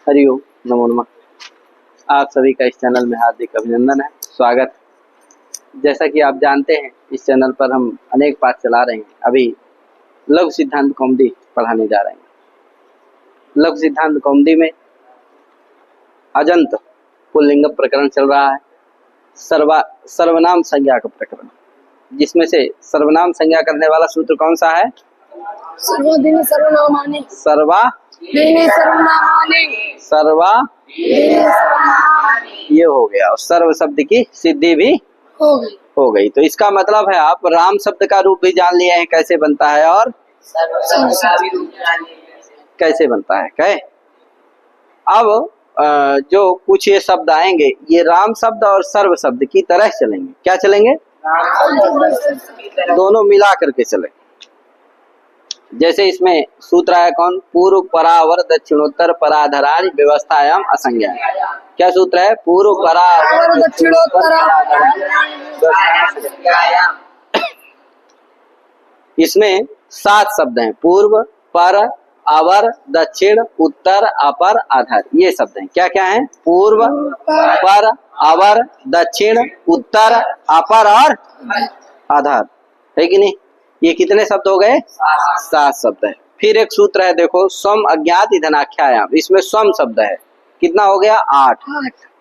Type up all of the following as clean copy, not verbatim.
हरिओम, नमो नमः। आप सभी का इस चैनल में हार्दिक अभिनंदन है, स्वागत। जैसा कि आप जानते हैं, इस चैनल पर हम अनेक पाठ चला रहे हैं। अभी लघु सिद्धांत कौमुदी पढ़ाने जा रहे हैं। लघु सिद्धांत कौमुदी में अजंत पुल्लिंग प्रकरण चल रहा है, सर्वनाम संज्ञा का प्रकरण, जिसमें से सर्वनाम संज्ञा करने वाला सूत्र कौन सा है? सर्वाधीन सर्वनामानि ये हो गया, और सर्व शब्द की सिद्धि भी हो गई। तो इसका मतलब है आप राम शब्द का रूप भी जान लिए हैं कैसे बनता है, और कैसे बनता है। कहे अब जो कुछ ये शब्द आएंगे, ये राम शब्द और सर्व शब्द की तरह चलेंगे। क्या चलेंगे? दोनों मिला करके चले। जैसे इसमें सूत्र है कौन? पूर्व परावर दक्षिणोत्तर पराधरादि व्यवस्थायाम असंज्ञा। क्या सूत्र है? पूर्व परावर दक्षिणोत्तर। इसमें 7 शब्द हैं, पूर्व, पर, अवर, दक्षिण, उत्तर, अपर, आधार। ये शब्द हैं। क्या क्या हैं? पूर्व, पर, अवर, दक्षिण, उत्तर, अपर और आधार, है कि नहीं? ये कितने शब्द हो गए? 7 शब्द है। फिर एक सूत्र है, देखो, स्वम अज्ञात इधनाख्यायाम। इसमें स्वम शब्द है, कितना हो गया? 8।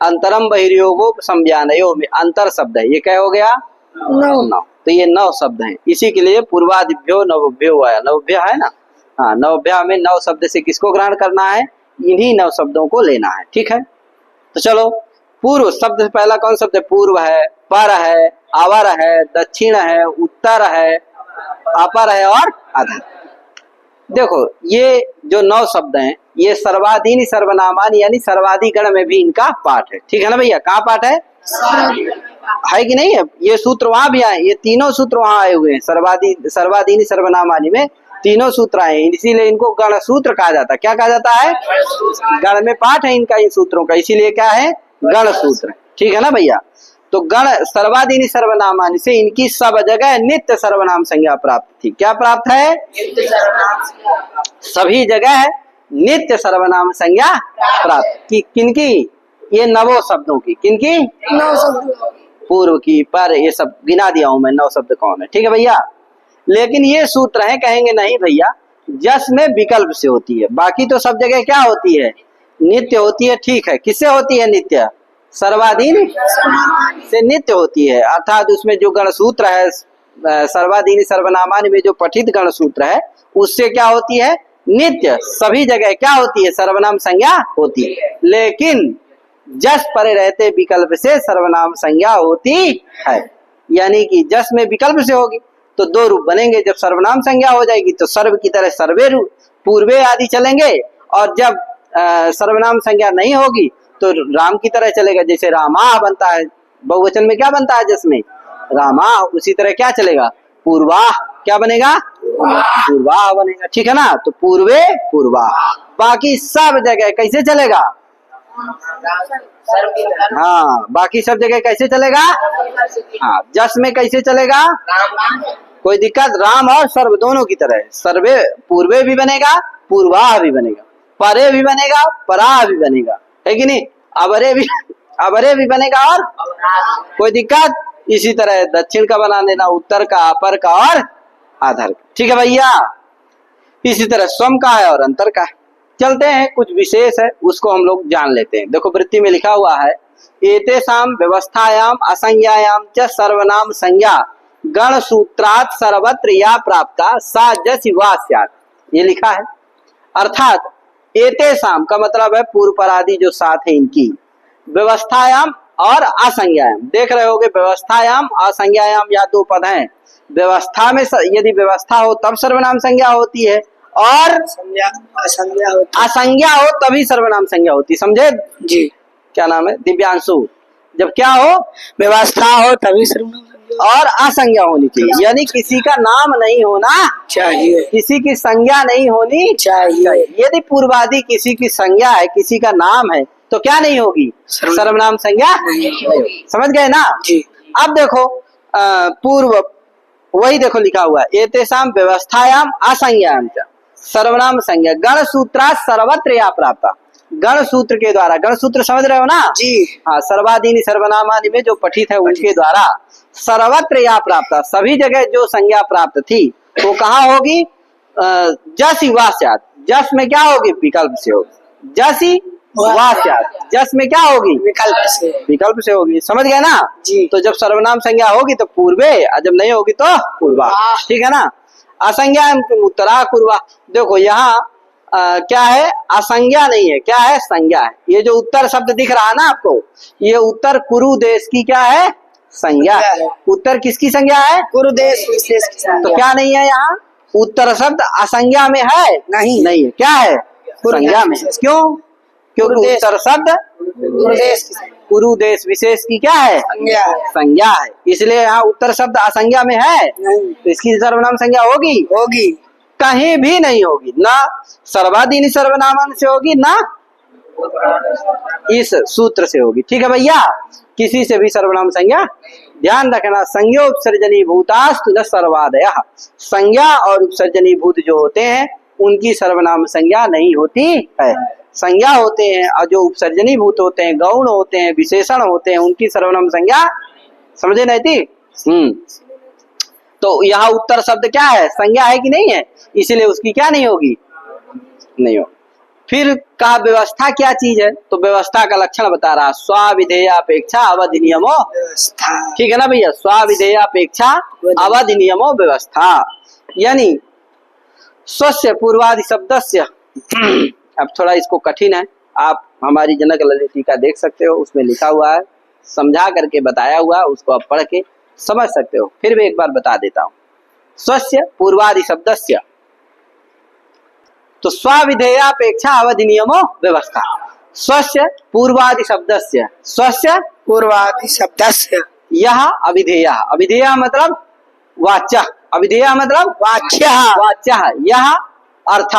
अंतरम बहिर्योगो संज्ञानयो में अंतर शब्द है, ये क्या हो गया? 9। तो ये 9 शब्द हैं। इसी के लिए पूर्वादिभ्यो नवभ्यो आया। नवभ्य है ना? हाँ, नवभ्या में 9 शब्द से किसको ग्रहण करना है? इन्हीं 9 शब्दों को लेना है। ठीक है, तो चलो। पूर्व शब्द से पहला कौन शब्द है? पूर्व है, पर है, अवर है, दक्षिण है, उत्तर है, अपर है और आधार। देखो, ये जो 9 शब्द हैं, ये सर्वाधीन सर्वनामान यानी सर्वाधि गण में भी इनका पाठ है। ठीक है ना भैया? कहाँ पाठ है? है कि नहीं है? ये सूत्र वहां भी आए, ये तीनों सूत्र वहां आए हुए हैं। सर्वाधीन सर्वनामानी में तीनों सूत्र आए हैं, इसीलिए इनको गण सूत्र कहा जाता है। क्या कहा जाता है? गण में पाठ है इनका, इन सूत्रों का, इसीलिए क्या है? गण सूत्र। ठीक है ना भैया? तो गण सर्वाधीन सर्वनामानि से इनकी सब जगह नित्य सर्वनाम संज्ञा प्राप्त थी। क्या प्राप्त है? सभी जगह नित्य सर्वनाम संज्ञा प्राप्त की। किनकी? ये 9 शब्दों की। किनकी? 9 शब्द। पूर्व की, पर, ये सब गिना दिया हूं मैं 9 शब्द कौन है। ठीक है भैया? लेकिन ये सूत्र है, कहेंगे नहीं भैया, जस में विकल्प से होती है, बाकी तो सब जगह क्या होती है? नित्य होती है। ठीक है, किससे होती है नित्य? सर्वाधीन से नित्य होती है। अर्थात उसमें जो गण सूत्र है, सर्वाधीन सर्वनामान में जो पठित गण सूत्र है, उससे क्या होती है? नित्य सभी जगह क्या होती है? सर्वनाम संज्ञा होती है। लेकिन जस परे रहते विकल्प से सर्वनाम संज्ञा होती है, यानी कि जस में विकल्प से होगी तो 2 रूप बनेंगे। जब सर्वनाम संज्ञा हो जाएगी तो सर्व की तरह सर्वे रूप, पूर्वे आदि चलेंगे, और जब सर्वनाम संज्ञा नहीं होगी तो राम की तरह चलेगा। जैसे रामा बनता है, बहुवचन में क्या बनता है? जिसमें रामा, उसी तरह क्या चलेगा? पूर्वाह। क्या बनेगा? पूर्वाह बनेगा। ठीक है ना? तो पूर्वे, पूर्वाह। बाकी सब जगह कैसे चलेगा? हाँ, बाकी सब जगह कैसे चलेगा? हाँ, जस में कैसे चलेगा? कोई दिक्कत? राम और सर्व दोनों की तरह। सर्वे, पूर्वे भी बनेगा, पूर्वाह भी बनेगा, परे भी बनेगा, पराह भी बनेगा, है कि नहीं? अवरे भी बनेगा, और कोई दिक्कत? इसी तरह दक्षिण का बना लेना, उत्तर का, अपर का और आधार का। ठीक है भैया? इसी तरह स्वम का है और अंतर का है। चलते हैं, कुछ विशेष है उसको हम लोग जान लेते हैं। देखो, वृत्ति में लिखा हुआ है, एतेषां व्यवस्थायाम असंज्ञायाम च सर्वनाम संज्ञा गण सूत्रात् सर्वत्र या प्राप्ता सा जसि वा स्यात्। ये लिखा है। अर्थात एतेषां का मतलब है पूर्व परादि जो 7 है इनकी, व्यवस्थायाम और असंज्ञायाम। देख रहे होगे, व्यवस्थायाम असंज्ञायाम या 2 पद हैं। व्यवस्था में यदि व्यवस्था हो तब सर्वनाम संज्ञा होती है, और असंज्ञा हो तभी सर्वनाम संज्ञा होती। समझे जी? क्या नाम है? दिव्यांशु। जब क्या हो? व्यवस्था हो तभी सर्वनाम और असंज्ञा होनी चाहिए, यानी किसी का नाम नहीं होना चाहिए, किसी की संज्ञा नहीं होनी चाहिए। यदि पूर्वादि किसी की संज्ञा है, किसी का नाम है, तो क्या नहीं होगी? सर्वनाम संज्ञा नहीं होगी। समझ गए ना जी? अब देखो, पूर्व वही देखो लिखा हुआ है, एतेषां व्यवस्थायाम असंज्ञायाम च सर्वनाम संज्ञा गण सूत्रा सर्वत्र या प्राप्ता। गण सूत्र के द्वारा, गण सूत्र समझ रहे हो ना जी। हाँ, सर्वादीनि सर्वनामानि में जो पठित है उनके द्वारा सर्वत्र या प्राप्त, सभी जगह जो संज्ञा प्राप्त थी वो कहाँ होगी? जस वास्यात, जस में क्या होगी? विकल्प से होगी। जसी वास्यात, जस में क्या होगी? विकल्प से। विकल्प से होगी, समझ गए ना जी। तो जब सर्वनाम संज्ञा होगी तो पूर्वे, और जब नहीं होगी तो पूर्वा, ठीक है ना। असंज्ञा उत्तरा पूर्वा, देखो यहाँ क्या है? असंज्ञा नहीं है, क्या है? संज्ञा है। ये जो उत्तर शब्द दिख रहा है ना आपको, ये उत्तर कुरु देश की क्या है? संज्ञा है। उत्तर किसकी संज्ञा है? कुरु देश विशेष की संज्ञा। तो क्या नहीं है यहाँ? उत्तर शब्द असंज्ञा में है? नहीं, नहीं है, क्या है? संज्ञा में। क्यों? क्योंकि उत्तर शब्द कुरु देश विशेष की क्या है? संज्ञा है। संज्ञा है, इसलिए यहाँ उत्तर शब्द असंज्ञा में है, नहीं, तो इसकी सर्वनाम संज्ञा होगी? होगी। कहीं भी नहीं होगी, ना सर्वादीनि सर्वनामान से होगी, ना इस सूत्र से होगी। ठीक है भैया, किसी से भी सर्वनाम संज्ञा, ध्यान रखना, संज्ञा उपसर्जनी भूतास्तु न सर्वादयः, संज्ञा और उपसर्जनी भूत जो होते हैं उनकी सर्वनाम संज्ञा नहीं होती है। संज्ञा होते हैं और जो उपसर्जनी भूत होते हैं, गौण होते हैं, विशेषण होते हैं, उनकी सर्वनाम संज्ञा, समझे नहीं थी? तो यहाँ उत्तर शब्द क्या है? संज्ञा है कि नहीं है? इसीलिए उसकी क्या नहीं होगी? नहीं हो। फिर का व्यवस्था क्या चीज है? तो व्यवस्था का लक्षण बता रहा, स्वाविधेयापेक्षा अवधि नियमो, ठीक है ना भैया? स्वाविधेयापेक्षा अवधि नियमो व्यवस्था, यानी स्वस्य पूर्वादि शब्दस्य अब थोड़ा इसको कठिन है, आप हमारी जनक ललित का देख सकते हो, उसमें लिखा हुआ है, समझा करके बताया हुआ, उसको आप पढ़ के समझ सकते हो। फिर भी एक बार बता देता हूं, स्वस्य पूर्वादि शब्दस्य, तो स्वाविधेयापेक्षा अवधि नियमो व्यवस्था, स्वस्य पूर्वादि शब्दस्य, स्वस्य पूर्वादि शब्दस्य, यह अविधेय, अविधेय मतलब वाच्य, अविधेय मतलब वाच्य, वाच्य, यह अर्थ।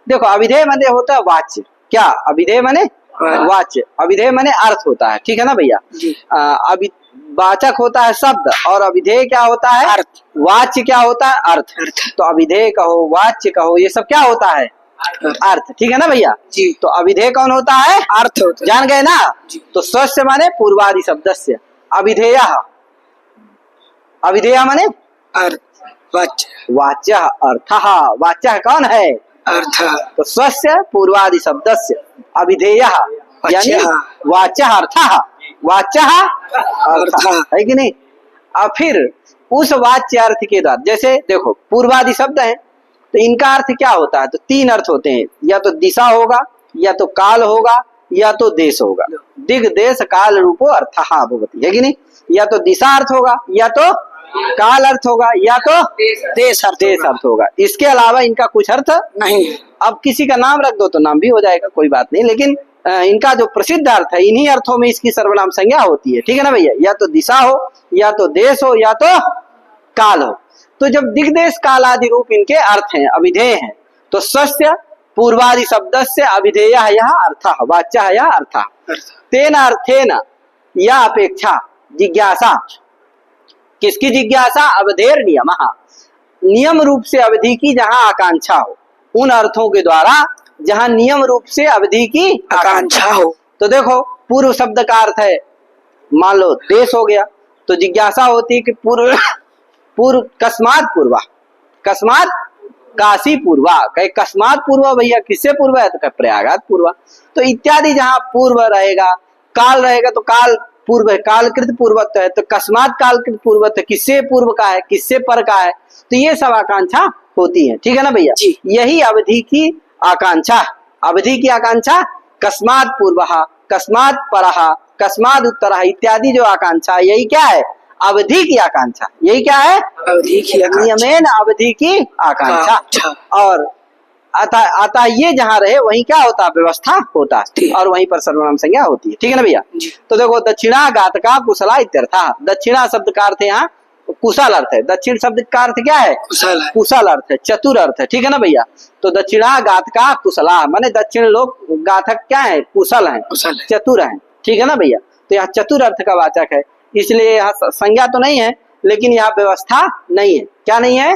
देखो अविधेय माने होता है वाच्य, क्या? अविधेय माने वाच्य, अविधेय माने अर्थ होता है, ठीक है ना भैया? वाचक होता है शब्द, और अविधेय क्या होता है? अर्थ। वाच्य क्या होता है? अर्थ। तो अविधेय कहो, वाच्य कहो, ये सब क्या होता है? अर्थ, ठीक है ना भैया जी। तो अविधेय कौन होता है? अर्थ होता है। जान गए ना जी। तो स्वस्य माने पूर्वादि शब्दस्य, अविधेय, अविधेय माने अर्थ, वाच्य, वाच्य अर्थ, वाच्य कौन है? अर्थ। तो स्वस्य पूर्वादि शब्दस्य अविधेय यानी वाच्य अर्थ, वाच्य अर्थ है कि नहीं? अब फिर उस वाच्य अर्थ के द्वारा, जैसे देखो पूर्वादि शब्द है तो इनका अर्थ क्या होता है? तो तीन अर्थ होते हैं, या तो दिशा होगा, या तो काल होगा, या तो देश होगा। दिग देश काल रूपो अर्थः भवति, है कि नहीं? या तो दिशा अर्थ होगा, या तो काल अर्थ होगा, या तो देश अर्थ होगा। इसके अलावा इनका कुछ अर्थ नहीं। अब किसी का नाम रख दो तो नाम भी हो जाएगा, कोई बात नहीं, लेकिन इनका जो प्रसिद्ध अर्थ है, इन्हीं अर्थों में इसकी सर्वनाम संज्ञा होती है, ठीक है ना भैया? या तो दिशा हो, या तो देश हो, या तो काल हो। तो जब दिग्देश काल आदि रूप इनके अर्थ हैं, अविधेय हैं, तो स्वस्य पूर्वादि शब्दस्य अविधेय यह अर्थ, वाच्य यह अर्थ, तेन अर्थेन या अपेक्षा जिज्ञासा, किसकी जिज्ञासा? अवधेर नियम, नियम रूप से अवधि की जहां आकांक्षा हो, उन अर्थों के द्वारा जहां नियम रूप से अवधि की आकांक्षा हो। तो देखो पूर्व शब्द का अर्थ है, मान लो देश हो गया, तो जिज्ञासा होती है कि पूर्व कस्मात पूर्वा, कस्मात काशी पूर्वा, कहे कस्मात पूर्वा भैया किससे पूर्व है? तो कहे प्रयागात पूर्वा। तो इत्यादि जहां पूर्व रहेगा, काल रहेगा तो काल पूर्व है, कालकृत पूर्वत्व है, तो कस्मात कालकृत पूर्वत्व, किससे पूर्व का है, किससे पर का है, तो ये सब आकांक्षा होती है, ठीक है ना भैया? यही अवधि की आकांक्षा, अवधि की आकांक्षा कस्मात पूर्वः, कस्मात परः, कस्मात उत्तरः इत्यादि जो आकांक्षा, यही क्या है? अवधि की आकांक्षा। यही क्या है? अवधि की आकांक्षा, नियमेन अवधि की आकांक्षा। और अतः ये जहां रहे वहीं क्या होता है? व्यवस्था होता है, और वहीं पर सर्वनाम संज्ञा होती है, ठीक है ना भैया? तो देखो दक्षिणा घातका कुशला इत्यर्थ, दक्षिणा शब्द का अर्थ यहाँ कुशल अर्थ है, दक्षिण शब्द का अर्थ क्या है? कुशल अर्थ है, चतुर अर्थ है, ठीक है ना भैया? तो दक्षिणा घातका कुशला माने दक्षिण लोग घातक क्या है? कुशल है, चतुर है, ठीक है ना भैया? तो यहाँ चतुर अर्थ का वाचक है, इसलिए यहाँ संज्ञा तो नहीं है, लेकिन यहाँ व्यवस्था नहीं है। क्या नहीं है?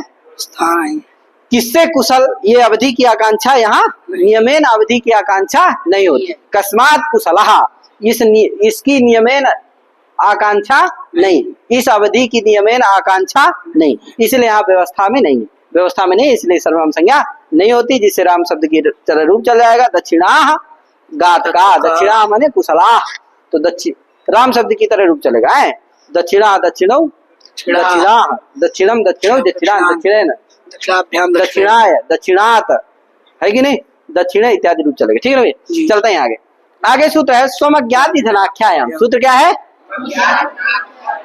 किससे कुशल ये अवधि की आकांक्षा यहाँ नियमेन अवधि की आकांक्षा नहीं होती। कस्मात कुशलहा इसकी नियमेन आकांक्षा नहीं, इस अवधि की नियमेन आकांक्षा नहीं, इसलिए यहाँ व्यवस्था में नहीं, व्यवस्था में नहीं, इसलिए सर्वनाम संज्ञा नहीं होती, जिससे राम शब्द की चल रूप चल जाएगा। दक्षिणा गात का, दक्षिणा माने कुशला, तो राम शब्द की तरह रूप चलेगा है। दक्षिणा दक्षिणौ दक्षिणा दक्षिणम दक्षिणौ दक्षिणा दक्षिणेन दक्षिणाय दक्षिणात है कि नहीं, दक्षिण इत्यादि रूप चलेगा। ठीक है भाई, चलते हैं आगे। आगे सूत्र है स्वम अज्ञाति धनाख्यायाम। सूत्र क्या है?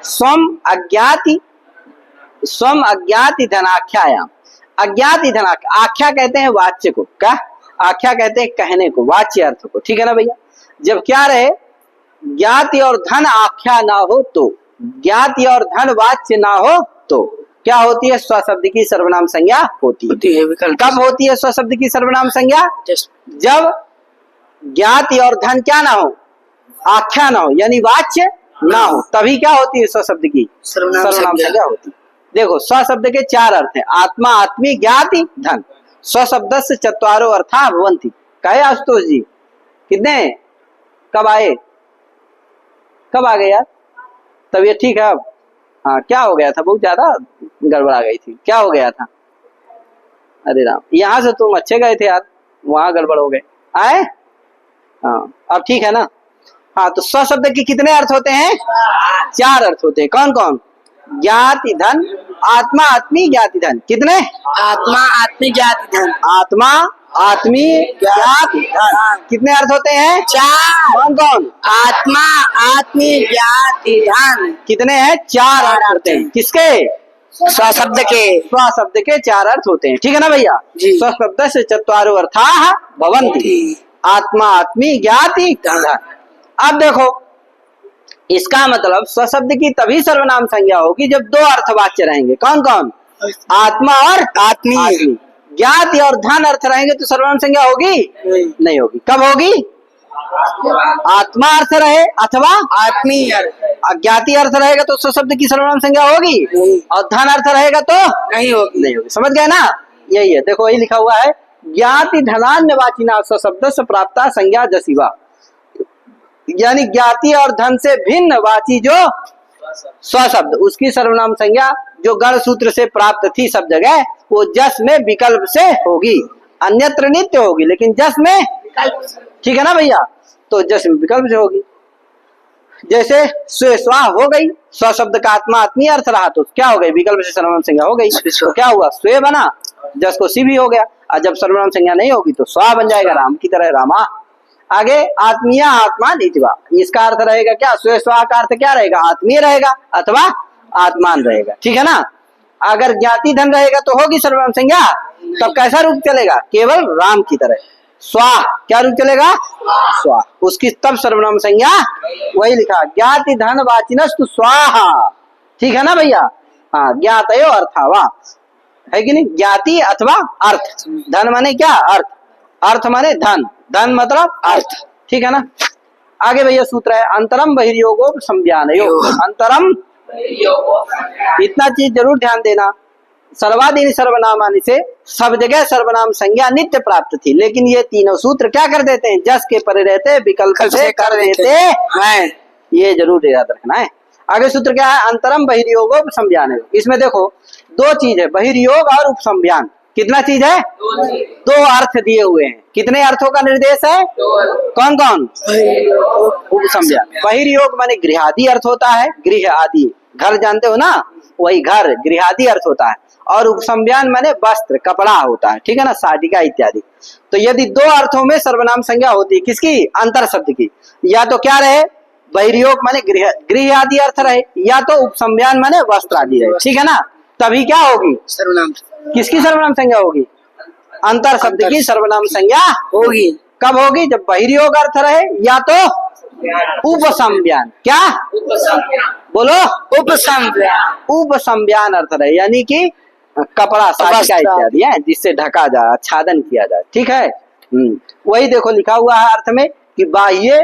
स्वम अज्ञाति धनाख्यायाम। अज्ञाति धनाख्या, आख्या कहते हैं वाच्य को, क्या आख्या कहते हैं कहने को, वाच्य अर्थ को। ठीक है ना भैया, जब क्या रहे ज्ञाति और धन आख्या ना हो तो, ज्ञाति और धन वाच्य ना हो तो क्या होती है? स्वशब्द की सर्वनाम संज्ञा होती है। कब होती है स्वशब्द की सर्वनाम संज्ञा? जब ज्ञाति और धन क्या ना हो, आख्या ना हो, यानी वाच्य ना हो, तभी क्या होती है स्वशब्द की सर्वनाम संज्ञा होती है। देखो स्वशब्द के चार अर्थ हैं, आत्मा आत्मी ज्ञाति धन। स्वशब्द से चत्वारो अर्था भवंती। कहे आशुतोष जी कितने, कब आए, कब आ गए यार? तबीयत ठीक है अब? हाँ, क्या हो गया था? बहुत ज्यादा गड़बड़ा गई थी, क्या हो गया था? अरे राम, यहाँ से तुम अच्छे गए थे यार, वहां गड़बड़ हो गए। आए? हाँ, अब ठीक है ना? हाँ, तो स्वशब्द के कितने अर्थ होते हैं? चार अर्थ होते हैं। कौन कौन? ज्ञाति धन, आत्मा आत्मी ज्ञाति धन। कितने? आत्मा आत्मी ज्ञाति धन। आत्मा आत्मी ज्ञाति धन। कितने अर्थ होते हैं? चार। कौन कौन? आत्मा आत्मी ज्ञाति धन। कितने हैं? चार अर्थ होते हैं। किसके? स्वशब्द के। स्वशब्द के चार अर्थ होते हैं। ठीक है ना भैया? स्वशब्द से चत्वारो अर्थाः भवन्ति। आत्मा आत्मी ज्ञाति धन। अब देखो, इसका मतलब स्वशब्द की तभी सर्वनाम संज्ञा होगी जब दो अर्थवाच्य रहेंगे। कौन कौन? आत्मा और आत्मी। ज्ञाति और धन अर्थ रहेंगे तो सर्वनाम संज्ञा होगी? नहीं होगी। कब होगी? आत्मा अर्थ रहे अथवा आत्मी। ज्ञाति अर्थ रहेगा तो स्वशब्द की सर्वनाम संज्ञा होगी, और धन अर्थ रहेगा तो नहीं होगी। नहीं होगी। समझ गए ना? यही है, देखो वही लिखा हुआ है, ज्ञाति धनान्य वाचिना स्वशब्द से प्राप्ता संज्ञा जसीवा। यानी ज्ञाति और धन से भिन्न वाची जो स्वशब्द, उसकी सर्वनाम संज्ञा जो गण सूत्र से प्राप्त थी सब जगह, वो जस में विकल्प से होगी, अन्यत्र नित्य होगी, लेकिन जस में। ठीक है ना भैया? तो जस में विकल्प से होगी। जैसे स्वे स्वा हो गई, स्वशब्द का आत्मा आत्मी अर्थ रहा तो क्या हो गई? विकल्प से सर्वनाम संज्ञा हो गई, तो क्या हुआ? स्वे बना, जस को सी भी हो गया, और जब सर्वनाम संज्ञा नहीं होगी तो स्वा बन जाएगा, राम की तरह रामा। आगे आत्मीय आत्मा नीतिवा, इसका अर्थ रहेगा क्या? स्वे स्वा का अर्थ क्या रहेगा? आत्मीय रहेगा अथवा आत्मान रहेगा। ठीक है ना? अगर ज्ञाति धन रहेगा तो होगी सर्वनाम संज्ञा, तब कैसा रूप चलेगा? केवल राम की तरह स्वा। क्या रूप चलेगा? स्वा। उसकी तब सर्वनाम संज्ञा, वही लिखा ज्ञाति धन वाचिनस्तु स्वाहा। ठीक है ना भैया? हाँ, ज्ञातयो अर्थावा, है कि नहीं? ज्ञाति अथवा अर्थ। धन माने क्या? अर्थ। अर्थ माने धन, धन मतलब अर्थ। ठीक है ना? आगे भैया सूत्र है अंतरम बहिर्योगो संज्ञानयो। अंतरम, इतना चीज जरूर ध्यान देना, सर्वादीनि सर्वनामानि से सब जगह सर्वनाम संज्ञा नित्य प्राप्त थी, लेकिन ये तीनों सूत्र क्या कर देते हैं? जस के परे रहते विकल्प से कर देते हैं। ये जरूर याद रखना है। आगे सूत्र क्या है? अंतरम बहिर्योगो उपसंज्ञानयो। इसमें देखो दो चीज है, बहिर्योग और उपसंज्ञान। कितना चीज है? दो अर्थ दिए हुए हैं। कितने अर्थों का निर्देश है? कौन कौन? उपसंज्ञान। बहिर्योग माने गृहादि अर्थ होता है, गृह आदि, घर जानते हो ना, वही घर गृहादि अर्थ होता है। और उपसंज्ञान माने वस्त्र कपड़ा होता है। ठीक है ना? साटिका इत्यादि। तो यदि दो अर्थों में सर्वनाम संज्ञा होती है, किसकी? अंतर शब्द की। या तो क्या रहे? बहिर्योग माने गृह आदि अर्थ रहे, या तो उपसंज्ञान माने वस्त्र आदि रहे। ठीक है ना? तभी क्या होगी? सर्वनाम। किसकी सर्वनाम संज्ञा होगी? अंतर शब्द की सर्वनाम संज्ञा होगी। कब होगी? जब बहिर्योग अर्थ रहे, या तो उपसंज्ञान। क्या? बोलो, उपसंज्ञान। उपसंज्ञान अर्थ रहे, यानी कि कपड़ा साटिका इत्यादि है, जिससे ढका जाए, आच्छादन किया जाए। ठीक है? वही देखो लिखा हुआ है अर्थ में कि बाह्य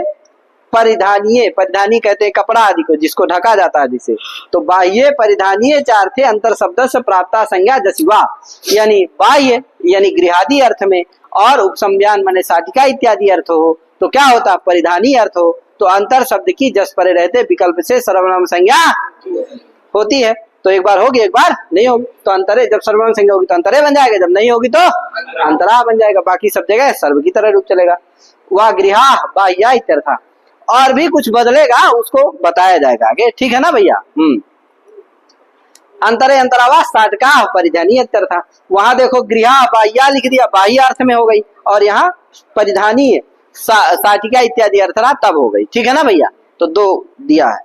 परिधानीय, परिधानी कहते हैं कपड़ा आदि को जिसको ढका जाता है जिसे, तो बाह्य परिधानीय चार थे अंतर शब्द से प्राप्ता संज्ञा जसिवा, यानी बाह्य यानी गृहादि अर्थ में और उपसंज्ञान माने साटिका इत्यादि अर्थ हो तो क्या होता है परिधानीय अर्थ हो तो अंतर शब्द की जस परे रहते विकल्प से सर्वनाम संज्ञा होती है। तो एक बार होगी एक बार नहीं होगी, तो अंतरे जब सर्वनाम संज्ञा होगी तो अंतरे बन जाएगा, जब नहीं होगी तो अंतरा बन जाएगा, बाकी सब जगह सर्व की तरह रूप चलेगा। वह गृहा बाह्या इत्यर्थ, और भी कुछ बदलेगा उसको बताया जाएगा आगे, ठीक है ना भैया। अंतरे अंतरावास साधका परिधानी इत्यर्थ, वहां देखो गृहा बाह्या लिख दिया, बाह्य अर्थ में हो गई, और यहाँ परिधानी साटिका इत्यादि अर्थ रहा तब हो गई, ठीक है ना भैया। तो दो दिया है।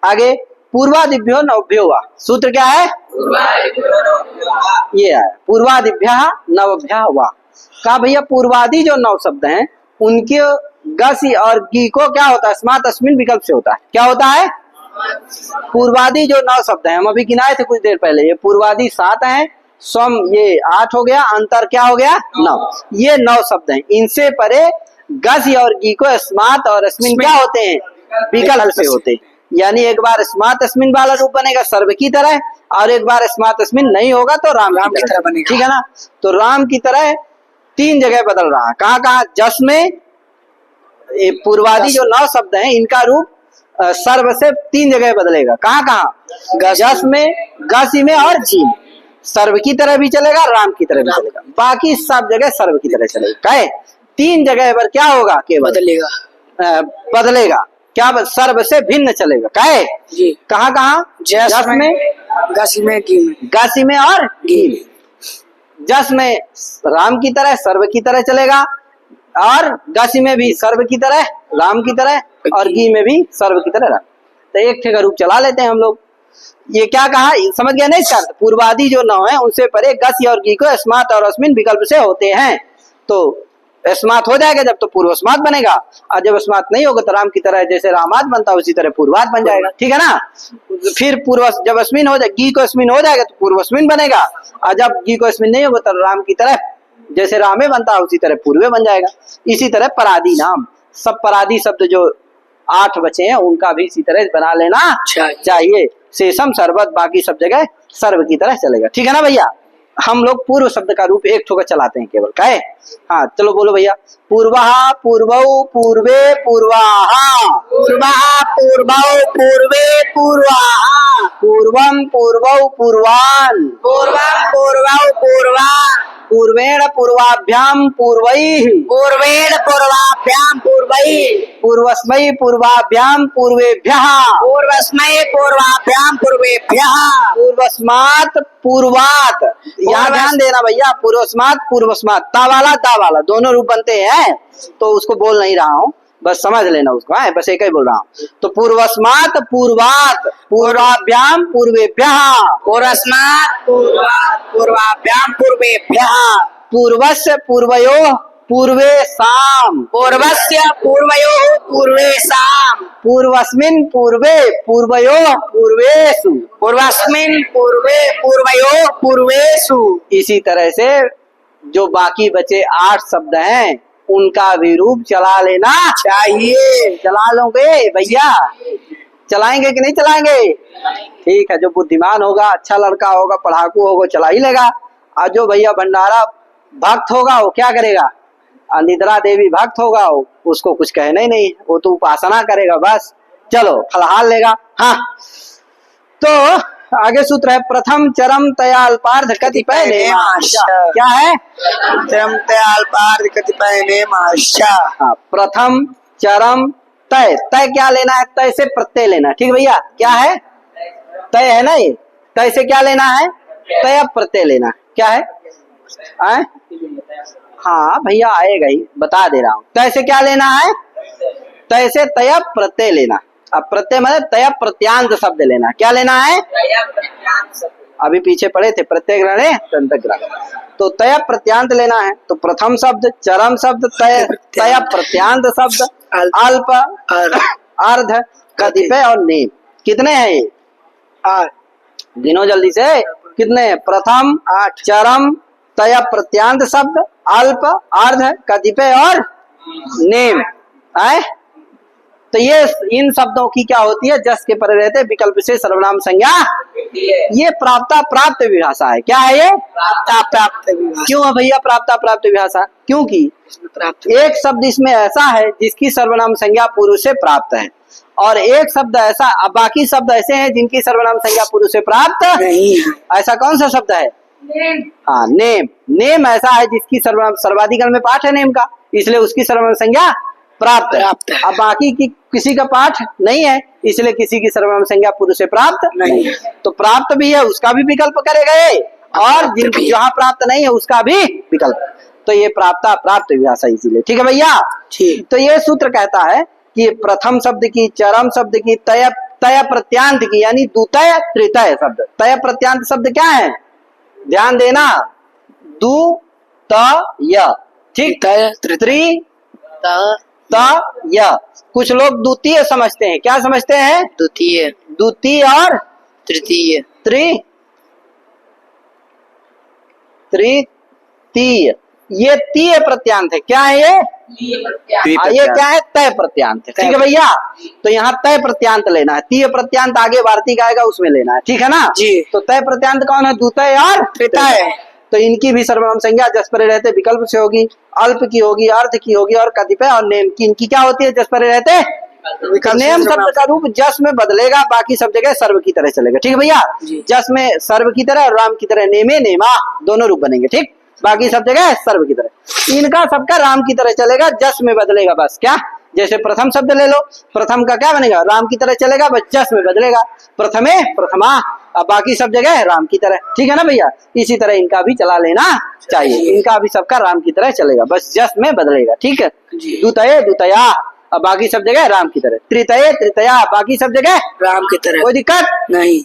आगे पूर्वादिभ्यो नवभ्यो वा, सूत्र क्या है ये है पूर्वादिभ्य नवभ्य वा। कहा भैया पूर्वादि जो नौ शब्द हैं उनके गसी और गी को क्या होता है स्मात अस्मिन विकल्प से होता है, क्या होता है पूर्वादि जो नौ शब्द हैं, हम अभी गिनाए थे कुछ देर पहले, ये पूर्वादि 7 हैं, स्वम ये 8 हो गया, अंतर क्या हो गया 9, ये 9 शब्द हैं। इनसे परे गसी और गी को स्मात और अस्मिन क्या होते हैं विकल्प से होते हैं, यानी एक बार स्मात अस्मिन वाला रूप बनेगा सर्व की तरह, और एक बार स्मात अस्मिन नहीं होगा तो राम की तरह बनेगा, ठीक है ना। तो राम की तरह 3 जगह बदल रहा है, कहाँ कहाँ जस में पूर्वादि जो 9 शब्द हैं इनका रूप सर्व से 3 जगह बदलेगा, कहाँ कहाँ जस में, गसी में और जी में, सर्व की तरह भी चलेगा राम की तरह भी चलेगा, बाकी सब जगह सर्व की तरह चलेगा। कहे 3 जगह पर क्या होगा केवल बदलेगा क्या सर्व से भिन्न चलेगा, कहे कहाँ कहाँ जस में, गसी में, गी में, गसी में और गी में। जस में राम की तरह सर्व की तरह चलेगा, और गसी में भी सर्व की तरह राम की तरह, और गी में भी सर्व की तरह राम। तो एक ठे का रूप चला लेते हैं हम लोग। ये क्या कहा समझ गया नहीं इसका अर्थ, पूर्वादि जो 9 है उनसे परे गसी और गी को स्मात और अस्मिन विकल्प से होते हैं, तो स्मात हो जाएगा जब तो पूर्व स्मात बनेगा, और जब स्मात नहीं होगा तो राम की तरह जैसे रामात बनता है उसी तरह पूर्वात बन जाएगा, ठीक है ना। फिर पूर्व जब अस्मिन हो जाए गी को अस्मिन हो जाएगा तो पूर्व अस्मिन बनेगा, और जब गी को अस्मिन नहीं होगा तो राम की तरह जैसे रामे बनता है उसी तरह पूर्वे बन जाएगा। इसी तरह परादी नाम, सब परादी शब्द जो 8 बचे हैं उनका भी इसी तरह बना लेना चाहिए। शेषम सर्वत, बाकी सब जगह सर्व की तरह चलेगा, ठीक है ना भैया। हम लोग पूर्व शब्द का रूप एक ठोकर चलाते हैं केवल, कहे हाँ चलो बोलो भैया। पूर्वः पूर्वौ पूर्वे पूर्वाः, पूर्वः पूर्वौ पूर्वे पूर्वाः, पूर्वं पूर्वौ पूर्वान्, पूर्वं पूर्वौ पूर्वान्, पूर्वेण पूर्वाभ्याम पूर्वैः, पूर्वेण पूर्वाभ्यां पूर्वैः, पूर्वस्मै पूर्वाभ्याम पूर्वेभ्यः, पूर्वस्मै पूर्वाभ्यां पूर्वेभ्यः, पूर्वस्मात् पूर्वात्। यहाँ ध्यान देना भैया, पूर्वस्मात् पूर्वस्मात् ता वाला दोनों रूप बनते हैं, तो उसको बोल नहीं रहा हूँ, बस समझ लेना उसको है, बस एक ही बोल रहा हूँ। तो पूर्वस्मात् पूर्वात्, पूर्वाभ्याम पूर्वेभ्यः, पूर्वस्मात् पूर्वात् पूर्वाभ्यां पूर्वेभ्यः, पूर्वस्य पूर्वयोः पूर्वेषाम्, पूर्वस्य पूर्वयोः पूर्वेषाम्, पूर्वस्मिन् पूर्वे पूर्वयोः पूर्वेषु, पूर्वस्मिन् पूर्वे पूर्वयोः पूर्वेषु। इसी तरह से जो बाकी बचे 8 शब्द हैं उनका भी रूप चला लेना चाहिए। चला लोगे भैया, चलाएंगे कि नहीं चलाएंगे? ठीक है, जो बुद्धिमान होगा, अच्छा लड़का होगा, पढ़ाकू होगा, चला ही लेगा। और जो भैया भंडारा भक्त होगा वो क्या करेगा, निद्रा देवी भक्त होगा उसको कुछ कहना ही नहीं, वो तो उपासना करेगा बस, चलो फलहाल लेगा। हाँ, तो आगे सूत्र है प्रथम चरम तयाल्पार्ध कतिपय नेमाश्च। क्या है? चरम तयाल्पार्ध कतिपय नेमाश्च। हाँ, प्रथम चरम तय। तय क्या लेना है? तय से प्रत्यय लेना। ठीक भैया, क्या है? तय है ना, ये तय से क्या लेना है? तय प्रत्यय लेना। क्या है? हाँ भैया आएगा ही, बता दे रहा हूँ। तय से क्या लेना है? तय से तय प्रत्यय लेना। अब प्रत्यय मतलब तय प्रत्यांत शब्द लेना। क्या लेना है? अभी पीछे पढ़े थे प्रत्यय ग्रहण तंत्र ग्रहण, तो तय प्रत्यांत लेना है। तो प्रथम शब्द, चरम शब्द, तय प्रत्यांत शब्द, अल्प, अर्ध, कतिपय और नेम। कितने हैं ये? 8। गिनो जल्दी से, कितने हैं? प्रथम, चरम, तय प्रत्यांत शब्द, अल्प, अर्ध, कतिपय और नेम। तो ये इन शब्दों की क्या होती है, जस के परे रहते विकल्प से सर्वनाम संज्ञा। ये प्राप्ता प्राप्त विभाषा है। क्या है ये? प्राप्ता प्राप्त विभाषा। क्यों है भैया प्राप्ता प्राप्त विभाषा? क्योंकि प्राप्त एक शब्द इसमें ऐसा है जिसकी सर्वनाम संज्ञा पूर्व से प्राप्त है, और एक शब्द ऐसा, अब बाकी शब्द ऐसे हैं जिनकी सर्वनाम संज्ञा पूर्व से प्राप्त नहीं है। ऐसा कौन सा शब्द है? हाँ, नेम। नेम ऐसा है जिसकी सर्वनाम, सर्वाधिकरण में पाठ है नेम का, इसलिए उसकी सर्वनाम संज्ञा प्राप्त है। अब बाकी की किसी का पाठ नहीं है, इसलिए किसी की सर्वनाम संज्ञा पूर्व से प्राप्त नहीं है। तो प्राप्त भी है उसका भी विकल्प करेगा ये, और जहाँ प्राप्त नहीं है उसका भी विकल्प। तो ये प्राप्ता प्राप्त विभाषा इसीलिए। ठीक है भैया? तो ये सूत्र कहता है कि प्रथम शब्द की, चरम शब्द की, तय तय प्रत्यांत की, यानी द्वितय तृतय शब्द। तय प्रत्यांत शब्द क्या है? ध्यान देना, दु त य, ठीक, त्रि त य। कुछ लोग द्वितीय समझते हैं। क्या समझते हैं? द्वितीय, द्वितीय और तृतीय, तृतीय। ये तीय प्रत्यांत है। क्या है ये? ये क्या है? तय प्रत्यांत है। ठीक है भैया? तो यहाँ तय प्रत्यांत लेना है। तीय प्रत्यांत आगे वार्तिक आएगा उसमें लेना है। ठीक है ना जी। तो तय प्रत्यांत कौन है? द्वितय और तृतीय। तो इनकी भी सर्वनाम संज्ञा जस परे रहते विकल्प से होगी, अल्प की होगी, अर्थ की होगी, और कतिपय और नेम की। इनकी क्या होती है? जस परे रहते नेम शब्द का रूप जस में बदलेगा, बाकी सब जगह सर्व की तरह चलेगा। ठीक है भैया? जस में सर्व की तरह और राम की तरह नेमे नेमा दोनों रूप बनेंगे। ठीक, बाकी सब जगह सर्व की तरह। इनका सबका राम की तरह चलेगा, जस में बदलेगा बस। क्या? जैसे प्रथम शब्द ले लो, प्रथम का क्या बनेगा? राम की तरह चलेगा, बस जस में बदलेगा, प्रथमे प्रथमा। अब बाकी सब जगह राम की तरह। ठीक है ना भैया? इसी तरह इनका भी चला लेना चाहिए। इनका भी सबका राम की तरह चलेगा, बस जस में बदलेगा। ठीक है? द्वितय द्वितया, अब बाकी सब जगह राम की तरह। तृतय तृतया, बाकी सब जगह राम की तरह। कोई दिक्कत नहीं।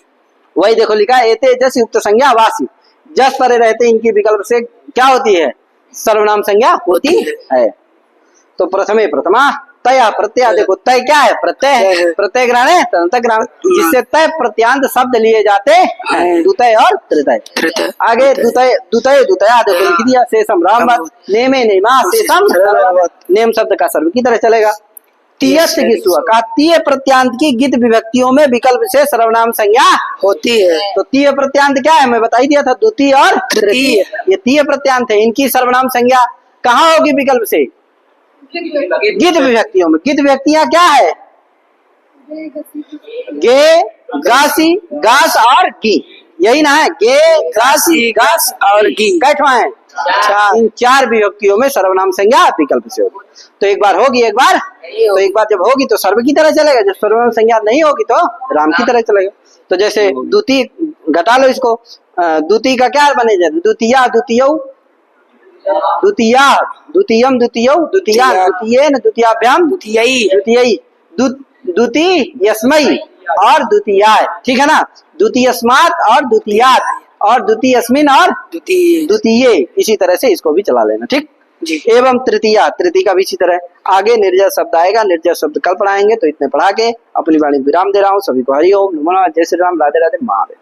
वही देखो लिखा है, एते जस युक्त संज्ञा वासी। जस परे रहते इनकी विकल्प से क्या होती है? सर्वनाम संज्ञा होती है। तो प्रथमे प्रथमा, तया प्रत्यय। देखो तय क्या है? प्रत्यय। प्रत्यय ग्रहण है, तदंत ग्रहण, जिससे तय प्रत्यांत शब्द लिए जाते हैं, द्वितय और तृतय। आगे द्वितय द्वितय द्वितया, देखो लिख दिया, शेषम रामवत, नेमे नेमा, शेषम नेम शब्द का सर्व की तरह चलेगा। तीयस्य गिस्वा का तीय प्रत्यांत की गित विभक्तियों में विकल्प से सर्वनाम संज्ञा होती है। तो तीय प्रत्यांत क्या है? मैं बता ही दिया था, द्वितीय और तृतीय। ये तीय प्रत्यांत है। इनकी सर्वनाम संज्ञा कहाँ होगी? विकल्प से गित विभक्तियों में। गित विभक्तियां क्या है? गे, गासी, गास और गी, यही ना है? गे, गासी, गास और गी, कैठवा है? इन चार विभक्तियों में सर्वनाम संज्ञा विकल्प से होगी। तो एक बार होगी, एक बार तो एक बार जब होगी तो सर्व की तरह चलेगा, जब सर्वनाम संज्ञा नहीं होगी तो राम की तरह चलेगा। तो जैसे द्वितीय, घटा लो इसको, द्वितीय का क्या बनेगा? द्वितीया द्वितीय, द्वितीया द्वितीयम द्वितीय, द्वितीया द्वितीयेन द्वितीयाभ्याम द्वितीयई, द्वितीयई द्वितीय यस्मई और द्वितीयाय। ठीक है ना? द्वितीयस्मात् और द्वितीयात् और द्वितीयस्मिन् और द्वितीय। इसी तरह से इसको भी चला लेना। ठीक जी। एवं तृतीया, तृतीय का भी इसी तरह। आगे निर्जय शब्द आएगा, निर्जय शब्द कल पढ़ाएंगे। तो इतने पढ़ा के अपनी वाणी विराम दे रहा हूँ। सभी को हरि ओम, नमो नमः, जय श्री राम, राधे राधे, महादेव।